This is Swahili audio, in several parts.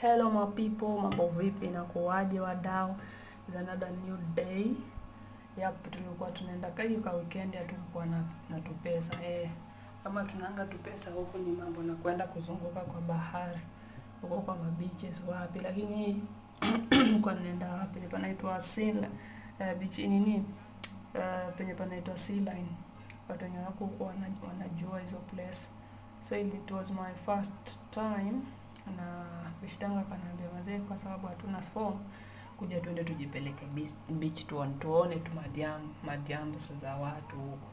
Hello my people, mambo vipi na kuwaje wadau? Is another new day. Yep, tulikuwa tunaenda kwa weekend hatukuwa na tupesa. Kama tunaanga tupesa huko ni mambo na kwenda kuzunguka kwa bahari. Huko kwa beaches wapi, lakini kwa nenda wapi panaitwa Sea beach nini? Penye panaitwa Sea Line. Watu wenye wako huko wanajua hizo place. So it was my first time na Bishtanga kanaambia mzee, kwa sababu hatuna form, kuja tuende tujipeleke beach tuone tu madiambo za watu huko.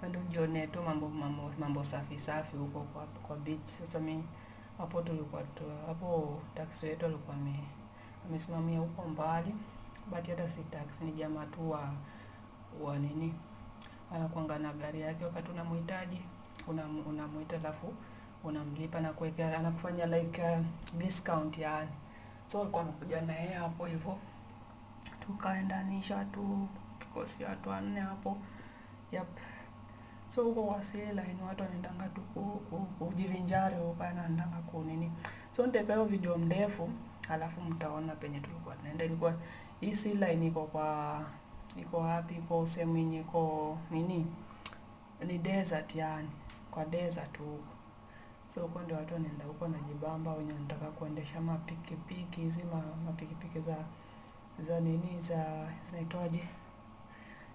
Ndio jione tu mambo safi huko kwa beach. Sasa mimi hapo tulikuwa hapo, taxi yetu alikuwa amesimamia huko mbali, but hata si taxi, ni jamaa tu wa nini, anakuanga na gari yake. Wakati unamhitaji unamuita, alafu unamlipa na kuweka, anakufanya like discount yani. So alikuwa amekuja na yeye hapo hivyo, tukaendanisha tu kikosi watu 4 hapo. Yep. So huko kwa Sea Line watu wanaendanga tu kujivinjari huko, anaendanga nini. So nitaweka hiyo video mrefu, alafu mtaona penye tulikuwa tunaenda. Ilikuwa hii Sea Line iko wapi? Iko sehemu yenye iko nini, ni desert yani, kwa desert huko. So huko ndio watu wanaenda huko na jibamba, wenye wanataka kuendesha mapikipiki hizi mapikipiki za nini, zinaitwaje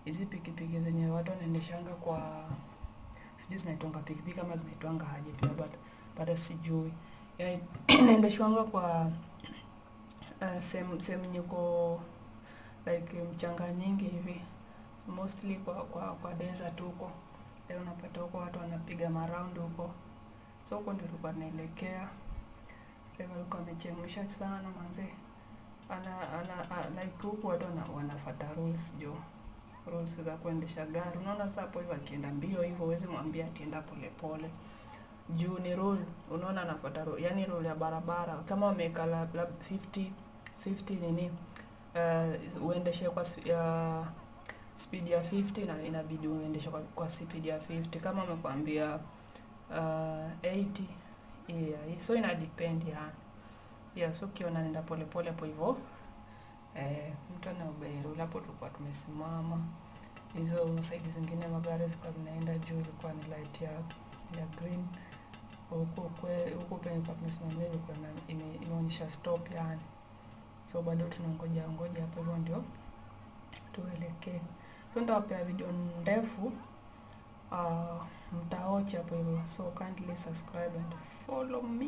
hizi pikipiki zenye watu wanaendeshanga kwa, sijui zinaitwanga pikipiki kama zinaitwanga aje pia, but sijui. Yani inaendeshwanga kwa sehemu nyuko like mchanga nyingi hivi, mostly kwa desert huko. Leo unapata huko watu wanapiga maround huko. So huko ndio tulikuwa tunaelekea. Leo alikuwa amechemsha sana manze. Like huko watu wanafuata rules za kuendesha gari. Unaona sasa hapo hivyo akienda mbio hivyo huwezi mwambia atienda pole. Juu ni rule, unaona anafuata rule. Yani rule ya barabara. Kama wameka labda 50 nini, uendeshe kwa speed ya 50 na inabidi uendeshe kwa speed ya 50. Kama wamekwambia 80, so ina depend yani. So kiona nenda pole hapo hivyo, mtu anaobey rule. Hapo tulikuwa tumesimama, hizo side zingine magari zilikuwa zinaenda juu, ilikuwa ni light ya green. Huko penye kwa tumesimamia ilikuwa inaonyesha stop yani. So bado tunangoja hapo hivyo ndio tuelekee. So nitawapea video ndefu, mtaocha hapo hivyo. So kindly subscribe and follow me.